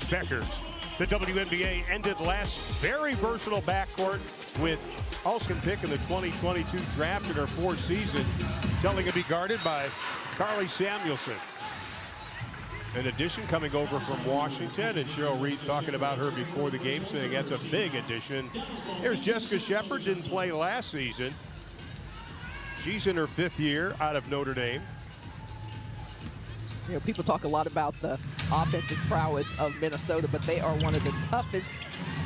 Beckers. The WNBA ended last very versatile backcourt with Ulster pick in the 2022 draft in her fourth season, telling to be guarded by Carly Samuelson. An addition coming over from Washington, and Cheryl Reed's talking about her before the game, saying that's a big addition. Here's Jessica Shepard, didn't play last season. She's in her fifth year out of Notre Dame. You know, people talk a lot about the offensive prowess of Minnesota, but they are one of the toughest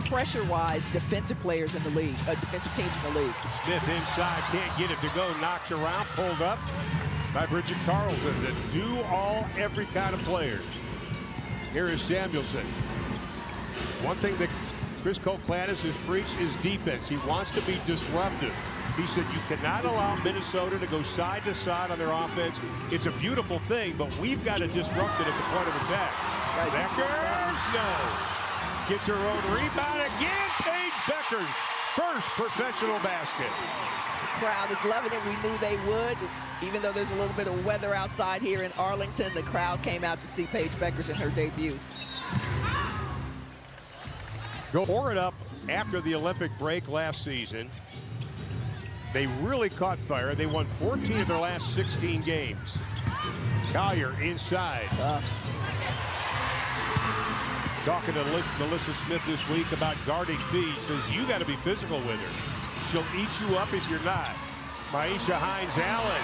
pressure-wise defensive players in the league, defensive teams in the league. Smith inside, can't get it to go, knocked around, pulled up by Bridget Carlton, the do-all, every kind of player. Here is Samuelson. One thing that Chris Koklanis has preached is defense. He wants to be disruptive. He said you cannot allow Minnesota to go side to side on their offense. It's a beautiful thing, but we've got to disrupt it at the point of attack. Beckers, no. Gets her own rebound again. Paige Beckers, first professional basket. The crowd is loving it. We knew they would. Even though there's a little bit of weather outside here in Arlington, the crowd came out to see Paige Beckers in her debut. Go for it up after the Olympic break last season. They really caught fire. They won 14 of their last 16 games. Collier inside. Talking to Melissa Smith this week about guarding fees. Says you got to be physical with her. She'll eat you up if you're not. Maisha Hines-Allen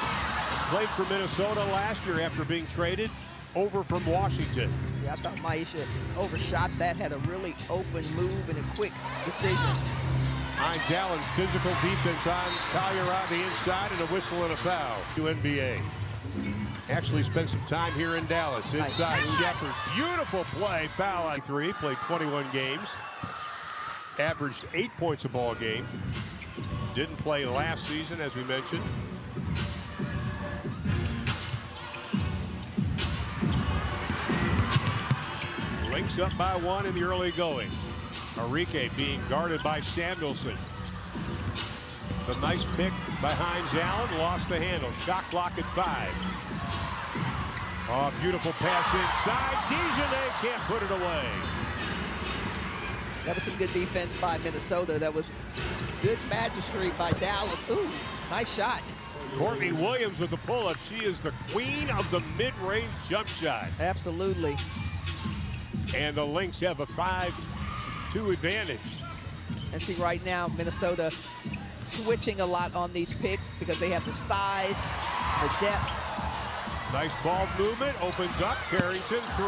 played for Minnesota last year after being traded over from Washington. Yeah, I thought Maisha overshot that, had a really open move and a quick decision. Hines-Allen's physical defense on Collier on the inside, and a whistle and a foul. WNBA actually spent some time here in Dallas. Inside, Shepard, beautiful play, foul on three, played 21 games. Averaged 8 points a ball game. Didn't play last season, as we mentioned. Lynx up by one in the early going. Arike being guarded by Samuelson. A nice pick by Hines-Allen, lost the handle. Shot clock at 5. Oh, beautiful pass inside. Dejanay can't put it away. That was some good defense by Minnesota. That was good magistry by Dallas. Ooh, nice shot. Courtney Williams with the pull-up. She is the queen of the mid-range jump shot. Absolutely. And the Lynx have a 5-2 advantage. And see, right now, Minnesota switching a lot on these picks because they have the size, the depth. Nice ball movement, opens up, Carrington, 3.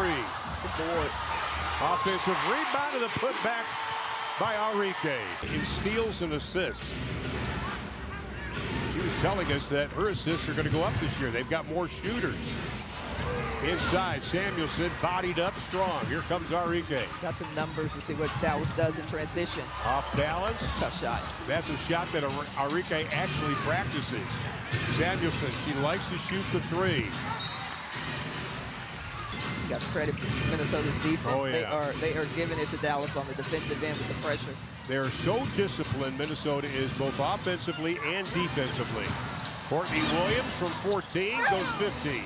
Good board. Offensive rebound and the putback by Arike. In steals and assists. She was telling us that her assists are going to go up this year. They've got more shooters. Inside, Samuelson bodied up strong. Here comes Arike. Got some numbers to see what Dallas does in transition. Off balance. Tough shot. That's a shot that Arike actually practices. Samuelson, she likes to shoot the 3. You got to credit Minnesota's defense. Oh, yeah. They are giving it to Dallas on the defensive end with the pressure. They are so disciplined, Minnesota is, both offensively and defensively. Courtney Williams from 14 goes 15.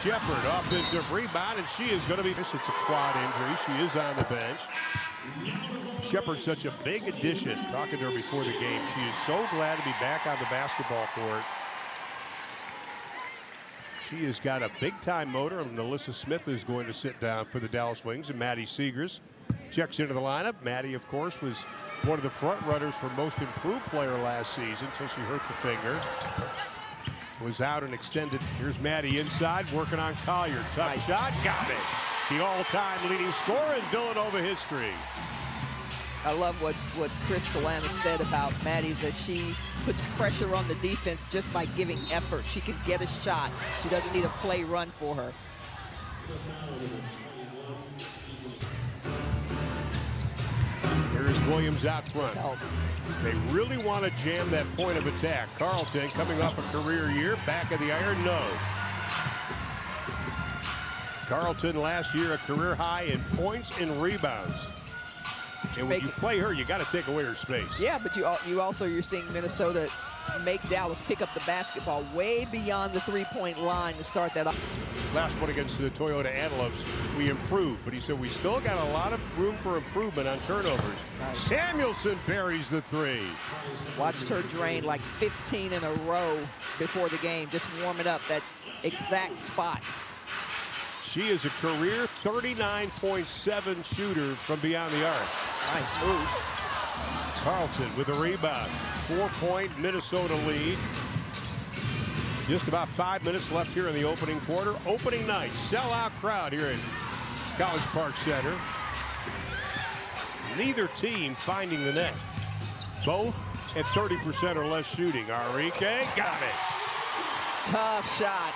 Shepard, offensive rebound, and she is going to be, it's a quad injury. She is on the bench. Shepard's such a big addition. Talking to her before the game, she is so glad to be back on the basketball court. She has got a big-time motor, and Melissa Smith is going to sit down for the Dallas Wings, and Maddie Seegers checks into the lineup. Maddie, of course, was one of the front runners for most improved player last season until she hurt the finger. Was out and extended. Here's Maddie inside, working on Collier. Tough shot, got it. The all-time leading scorer in Villanova history. I love what Chris Koklanis said about Maddie, is that she puts pressure on the defense just by giving effort. She can get a shot. She doesn't need a play run for her. Here's Williams out front. They really want to jam that point of attack. Carlton coming off a career year, back of the iron, no. Carlton last year a career high in points and rebounds. And when you play her, you got to take away her space. Yeah, but you're seeing Minnesota make Dallas pick up the basketball way beyond the three-point line to start that off. last one against the Toyota Antelopes, we improved. But he said we still got a lot of room for improvement on turnovers. Nice. Samuelson buries the three. Watched her drain like 15 in a row before the game, just warming up that exact spot. She is a career 39.7 shooter from beyond the arc. Nice move. Carlton with a rebound. 4-point Minnesota lead. Just about 5 minutes left here in the opening quarter. Opening night, sellout crowd here at College Park Center. Neither team finding the net. Both at 30% or less shooting. Enrique got it. Tough shot.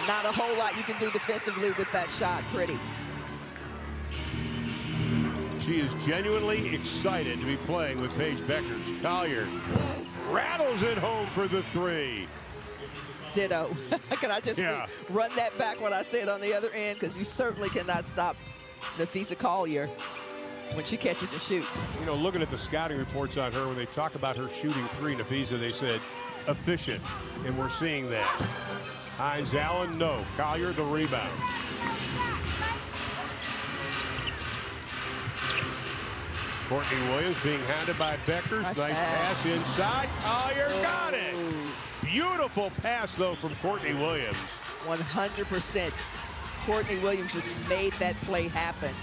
Not a whole lot you can do defensively with that shot. Pretty. She is genuinely excited to be playing with Paige Beckers. Collier rattles it home for the three. Ditto. Can I just run that back what I said on the other end? Because you certainly cannot stop Napheesa Collier when she catches and shoots. You know, looking at the scouting reports on her, when they talk about her shooting three, Napheesa, they said efficient, and we're seeing that. Hines Allen, no. Collier, the rebound. Courtney Williams being handed by Beckers. Nice pass inside. Collier got it. Beautiful pass, though, from Courtney Williams. 100%. Courtney Williams just made that play happen.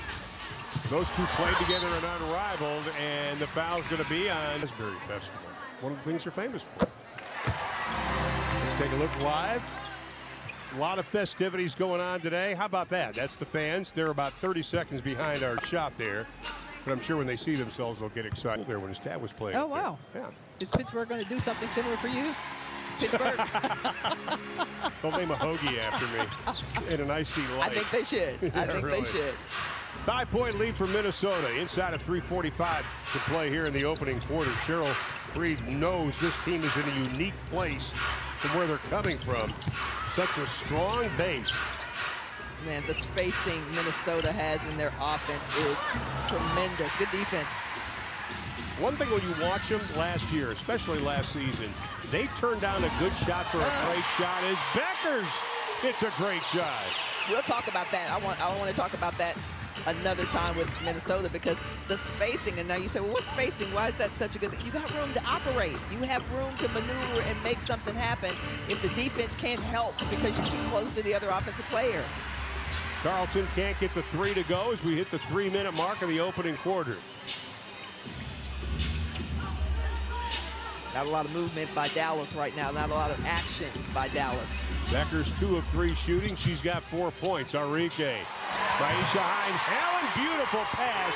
Those two played together and unrivaled, and the foul's going to be on Asbury Festival. One of the things they're famous for. Let's take a look live. A lot of festivities going on today. How about that? That's the fans. They're about 30 seconds behind our shot there. But I'm sure when they see themselves, they'll get excited. There when his dad was playing. Oh, wow. Yeah. Is Pittsburgh going to do something similar for you? Pittsburgh? Don't name a hoagie after me in an icy light. I think they should. I think they should. 5-point lead for Minnesota. Inside of 3:45 to play here in the opening quarter. Cheryl Reed knows this team is in a unique place from where they're coming from. Such a strong base. Man, the spacing Minnesota has in their offense is tremendous. Good defense. One thing when you watch them last year, especially last season, they turned down a good shot for a great shot. Is Beckers. It's a great shot. We'll talk about that. I want to talk about that another time with Minnesota, because the spacing, and now you say, well, what spacing? Why is that such a good thing? You got room to operate. You have room to maneuver and make something happen if the defense can't help because you're too close to the other offensive player. Carlton can't get the three to go as we hit the 3-minute mark of the opening quarter. Not a lot of movement by Dallas right now. Not a lot of actions by Dallas. Beckers 2 of 3 shooting. She's got 4 points. Enrique. Raisha Hines. Allen, beautiful pass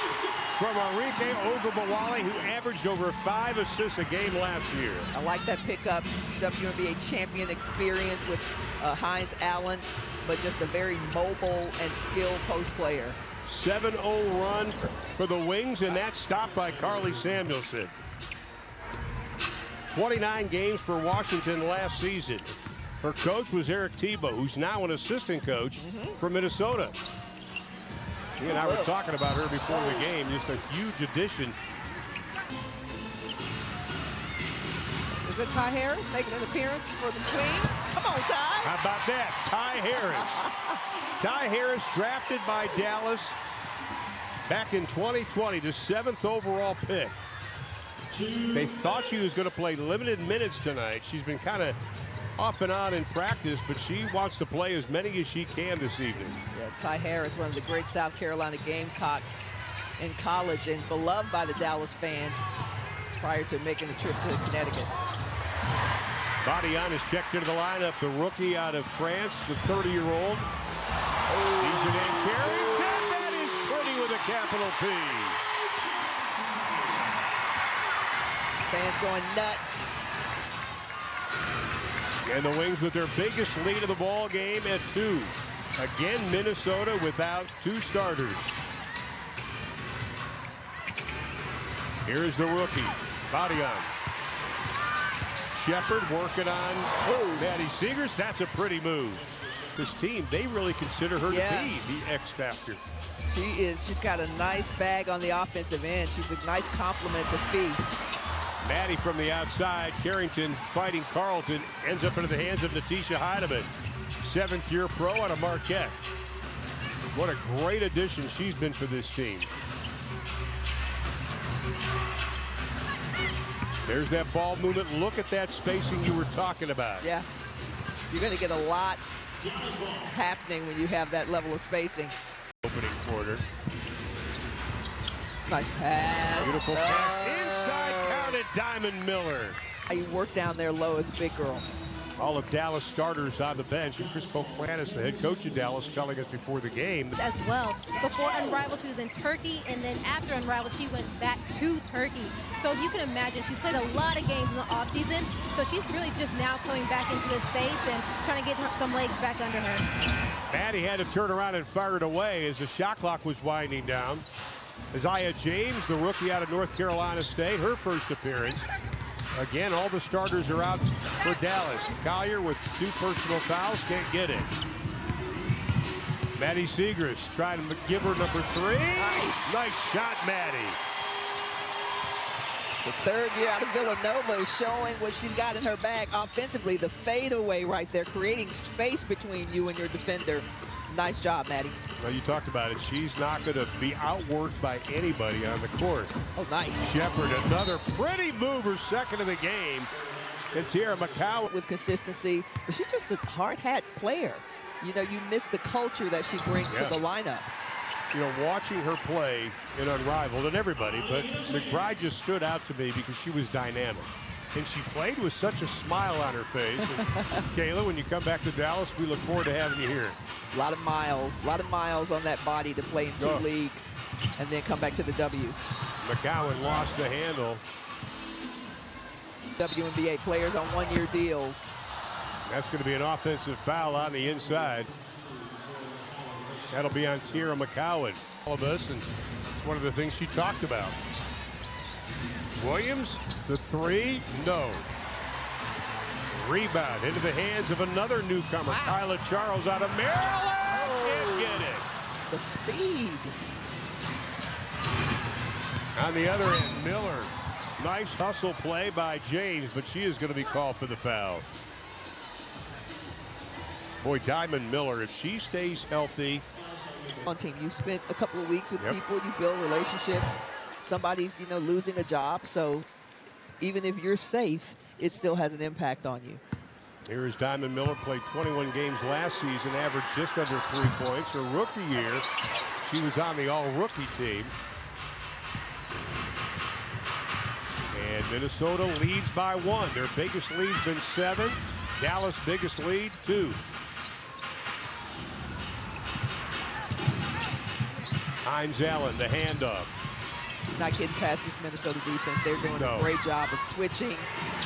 from Enrique Ogumawale, who averaged over 5 assists a game last year. I like that pickup. WNBA champion experience with Hines Allen, but just a very mobile and skilled post player. 7-0 run for the Wings, and that's stopped by Carly Samuelson. 29 games for Washington last season. Her coach was Eric Tebow, who's now an assistant coach for Minnesota. He and I were talking about her before the game. Just a huge addition. Is it Ty Harris making an appearance for the Wings? Come on, Ty. How about that? Ty Harris. Ty Harris drafted by Dallas back in 2020, the 7th overall pick. They thought she was going to play limited minutes tonight. She's been kind of off and on in practice, but she wants to play as many as she can this evening. Yeah, Ty Harris, one of the great South Carolina Gamecocks in college and beloved by the Dallas fans prior to making the trip to Connecticut. Badian is checked into the lineup. The rookie out of France, the 30-year-old. He's an in Carrington. That is pretty with a capital P. Fans going nuts. And the Wings with their biggest lead of the ball game at 2. Again, Minnesota without 2 starters. Here is the rookie, Badian. Shepard working on Maddie Seegers. That's a pretty move. This team, they really consider her to be the X factor. She is. She's got a nice bag on the offensive end. She's a nice compliment to Fee. Maddie from the outside. Carrington fighting Carlton. Ends up into the hands of Natisha Heidemann. seventh-year pro out of Marquette. What a great addition she's been for this team. There's that ball movement. Look at that spacing you were talking about. Yeah. You're going to get a lot happening when you have that level of spacing. Opening quarter. Nice pass. Beautiful pass. Inside counted Diamond Miller. You work down there low as a big girl. All of Dallas starters on the bench. And Chris Poquanis, the head coach of Dallas, telling us before the game. As well. Before Unrivaled, she was in Turkey, and then after Unrivaled, she went back to Turkey. So you can imagine she's played a lot of games in the offseason. So she's really just now coming back into the States and trying to get some legs back under her. Maddie had to turn around and fire it away as the shot clock was winding down. Isaiah James, the rookie out of North Carolina State, her first appearance. Again, all the starters are out for Dallas. Collier with 2 personal fouls, can't get it. Maddie Siegrist trying to give her number 3. Nice shot, Maddie. The third year out of Villanova is showing what she's got in her bag offensively. The fadeaway right there, creating space between you and your defender. Nice job, Maddie. Well, you talked about it. She's not going to be outworked by anybody on the court. Oh, nice. Shepard, another pretty mover, second of the game. And Tierra McCowan with consistency, but she's just a hard hat player. You know, you miss the culture that she brings to the lineup. You know, watching her play in Unrivaled, and everybody, but McBride just stood out to me because she was dynamic. And she played with such a smile on her face. And Kayla, when you come back to Dallas, we look forward to having you here. A lot of miles on that body to play in 2 leagues and then come back to the W. McCowan lost the handle. WNBA players on 1-year deals. That's going to be an offensive foul on the inside. That'll be on Tierra McCowan. All of us, and it's one of the things she talked about. Williams, the 3, no. Rebound into the hands of another newcomer, Kyla Charles out of Maryland. Can't get it. The speed. On the other end, Miller. Nice hustle play by James, but she is going to be called for the foul. Boy, Diamond Miller, if she stays healthy. On team, you spent a couple of weeks with people, you build relationships. Somebody's, you know, losing a job, so even if you're safe, it still has an impact on you. Here is Diamond Miller, played 21 games last season, averaged just under 3 points. Her rookie year, she was on the all-rookie team. And Minnesota leads by 1. Their biggest lead's been 7. Dallas' biggest lead, 2. Hines Allen, the handoff. Not getting past this Minnesota defense. They're doing a great job of switching.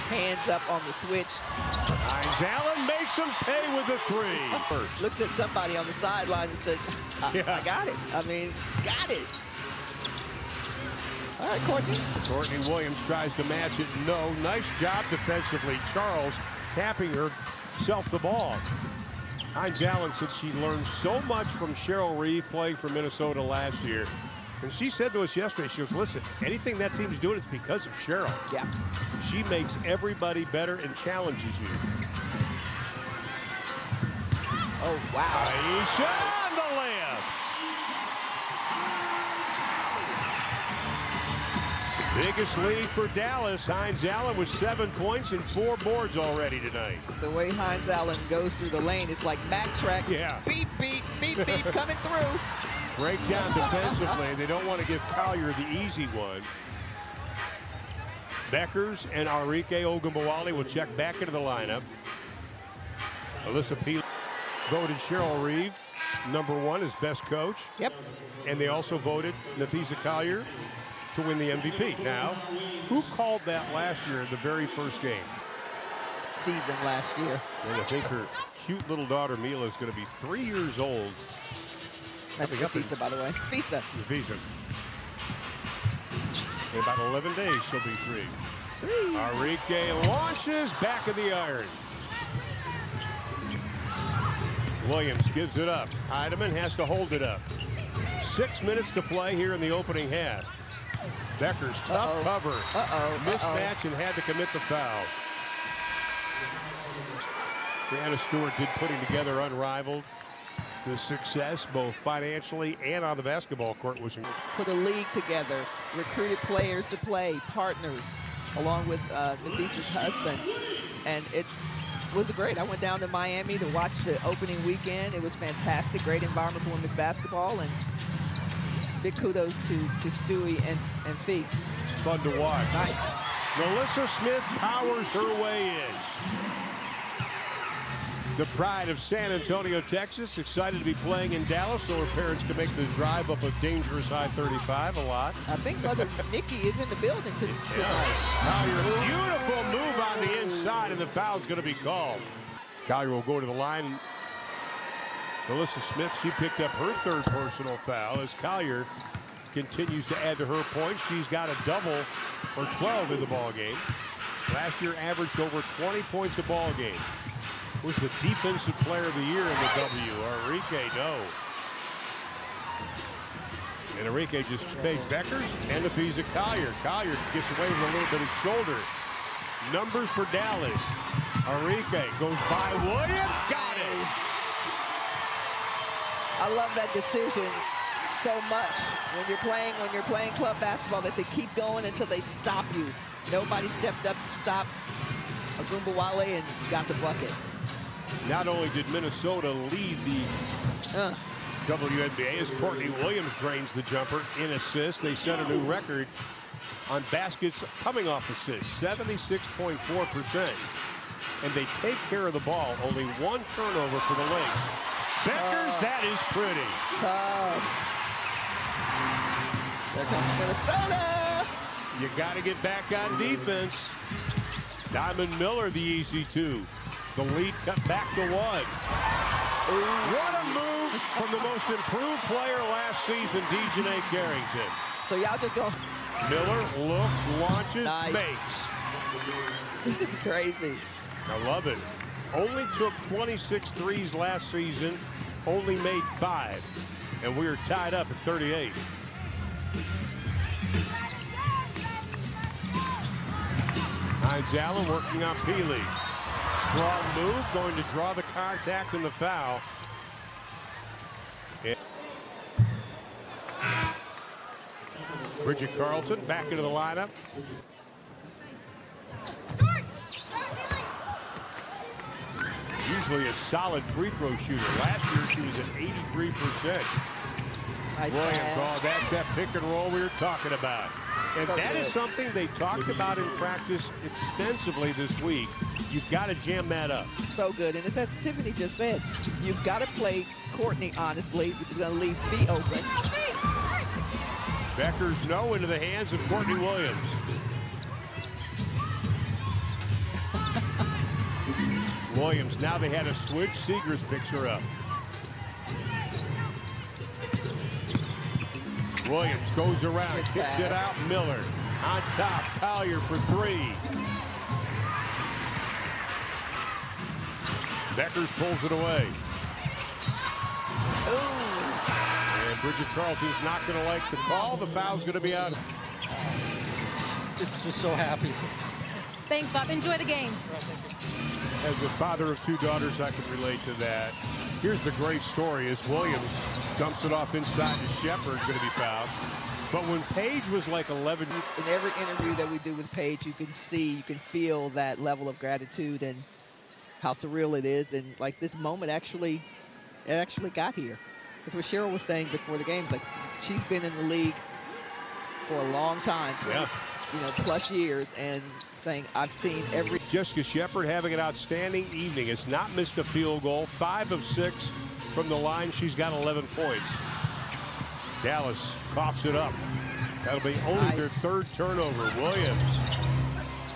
Hands up on the switch. Hines Allen makes him pay with a 3. Looks at somebody on the sideline and said, I got it. I mean, got it. All right, Courtney. Courtney Williams tries to match it. No. Nice job defensively. Charles tapping herself the ball. Hines Allen said she learned so much from Cheryl Reeve playing for Minnesota last year. And she said to us yesterday, she goes, listen, anything that team's doing is because of Cheryl. Yeah. She makes everybody better and challenges you. Oh, wow. Aisha on the layup. Biggest lead for Dallas. Hines Allen with 7 points and 4 boards already tonight. The way Hines Allen goes through the lane, it's like Mack track. Yeah. Beep, beep, beep, beep, coming through. Breakdown defensively. They don't want to give Collier the easy one. Beckers and Arike Ogunbowale will check back into the lineup. Alyssa P. voted Cheryl Reeve #1 as best coach. Yep. And they also voted Nafisa Collier to win the MVP. Now, who called that last year in the very first game? Season last year. And I think her cute little daughter Mila is going to be 3 years old. That's Nafisa, by the way. Nafisa. Nafisa. In about 11 days, she'll be 3. Arike launches back of the iron. Williams gives it up. Heidemann has to hold it up. 6 minutes to play here in the opening half. Beckers, tough cover. Mismatch and had to commit the foul. Brianna Stewart did putting together Unrivaled. The success, both financially and on the basketball court, was put a league together, recruited players to play, partners, along with Nafisa's husband, and it was great. I went down to Miami to watch the opening weekend. It was fantastic, great environment for women's basketball, and big kudos to Stewie and Fee. Fun to watch. Nice. Melissa Smith powers her way in. The pride of San Antonio, Texas, excited to be playing in Dallas so her parents can make the drive up a dangerous I-35 a lot. I think Mother Nikki is in the building tonight. Collier, beautiful move on the inside, and the foul's going to be called. Collier will go to the line. Melissa Smith, she picked up her third personal foul as Collier continues to add to her points. She's got a double or 12 in the ball game. Last year averaged over 20 points a ball game. Was the defensive player of the year in the W. Enrique, no. And Enrique just pays Beckers and Nafisa Collier. Collier gets away with a little bit of shoulder. Numbers for Dallas. Enrique goes by Williams. Got it. I love that decision so much. When you're playing club basketball, they say keep going until they stop you. Nobody stepped up to stop Agumbawale and got the bucket. Not only did Minnesota lead the WNBA as Courtney Williams drains the jumper in assists, they set a new record on baskets coming off assists, 76.4%. And they take care of the ball. Only one turnover for the Lynx. Beckers, that is pretty. Tough. There comes Minnesota. You got to get back on defense. Diamond Miller, the easy two. The lead cut back to one. What a move from the most improved player last season, Dejanay Carrington. So y'all just go. Miller looks, launches, Nice. makes. This is crazy. I love it. Only took 26 threes last season, only made 5. And we are tied up at 38. Hines Allen working on Peely. Strong move, going to draw the contact and the foul. And Bridget Carlton back into the lineup. Usually a solid free throw shooter. Last year she was at 83%. Nice William pass. call. That's that pick and roll we were talking about. And So that good. is something they talked about in practice extensively this week. You've got to jam that up. So good. And as Tiffany just said, you've got to play Courtney honestly, which is going to leave Fee open. Beckers no into the hands of Courtney Williams. Williams, now they had a switch. Seegers picks her up. Williams goes around, Good kicks it pass. out. Miller on top. Collier for 3. Beckers pulls it away. Ooh. And Bridget Carlton's not going to like the call. The foul's going to be out. It's just so happy. Thanks, Bob. Enjoy the game. As a father of 2 daughters, I can relate to that. Here's the great story is Williams dumps it off inside to Shepard, going to be fouled. But when Paige was like 11. In every interview that we do with Paige, you can see, you can feel that level of gratitude and how surreal it is. And like this moment it actually got here. That's what Cheryl was saying before the games. Like she's been in the league for a long time, 20, plus years, and saying I've seen every. Jessica Shepard having an outstanding evening. Has not missed a field goal. 5 of 6 from the line. She's got 11 points. Dallas coughs it up. That'll be only their 3rd turnover. Williams.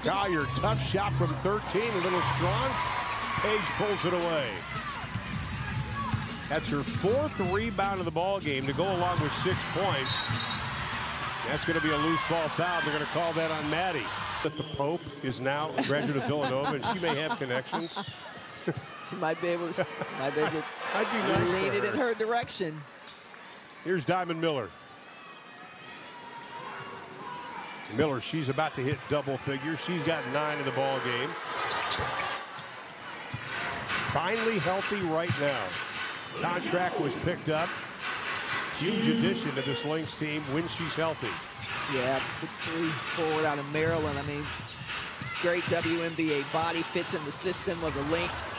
Collier, tough shot from 13. A little strong. Paige pulls it away. That's her 4th rebound of the ball game to go along with 6 points. That's going to be a loose ball foul. They're going to call that on Maddie. The Pope is now a graduate of Villanova, and she may have connections. She might be able to, I'd be nice lean for it in her direction. Here's Diamond Miller. Miller, she's about to hit double figures. She's got 9 in the ball game. finally healthy right now. Contract was picked up. Huge addition to this Lynx team when she's healthy. Yeah, 6'3" forward out of Maryland. I mean, great WNBA body, fits in the system of the Lynx.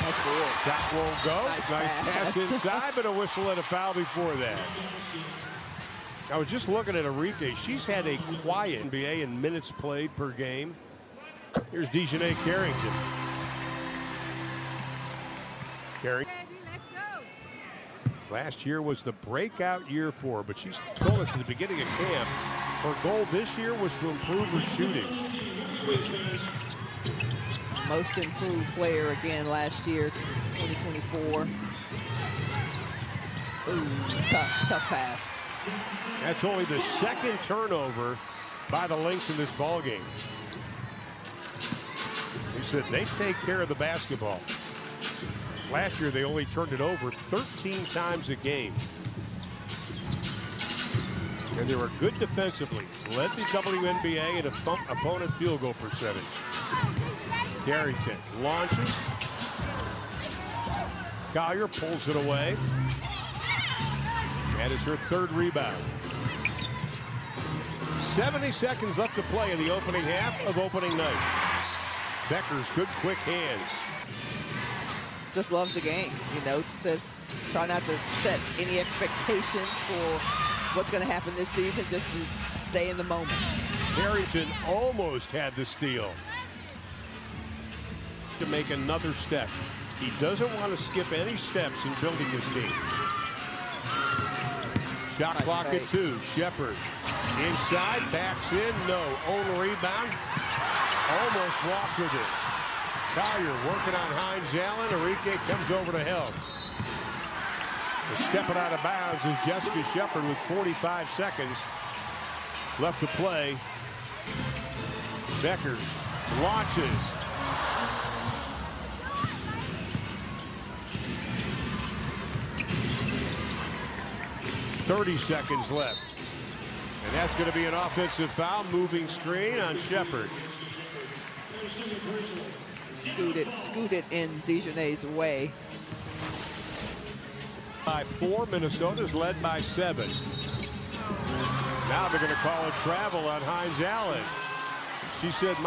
Nice ball. That won't go. Nice pass inside, but a whistle and a foul before that. I was just looking at Enrique. She's had a quiet NBA in minutes played per game. Here's Dejanay Carrington. Carrington. Last year was the breakout year for her, but she's told us at the beginning of camp her goal this year was to improve her shooting. Most improved player again last year, 2024. Ooh, tough pass. That's only the second turnover by the Lynx in this ball game. He said they take care of the basketball. Last year, they only turned it over 13 times a game. And they were good defensively. Led the WNBA in opponent field goal percentage. Carrington launches. Collier pulls it away. That is her third rebound. 70 seconds left to play in the opening half of opening night. Becker's good, quick hands. Just loves the game, you know, says try not to set any expectations for what's going to happen this season, just to stay in the moment. Carrington almost had the steal. To make another step. He doesn't want to skip any steps in building this team. Shot clock at 2. Shepard inside, backs in, no. Own rebound. Almost walked with it. Collier working on Hines Allen. Enrique comes over to help. Stepping out of bounds is Jessica Shepard with 45 seconds left to play. Beckers launches. .30 seconds left. And that's going to be an offensive foul. Moving screen on Shepard. Scooted in Dejanay's way. By 4, Minnesota's led by 7. Now they're going to call a travel on Hines Allen. She said,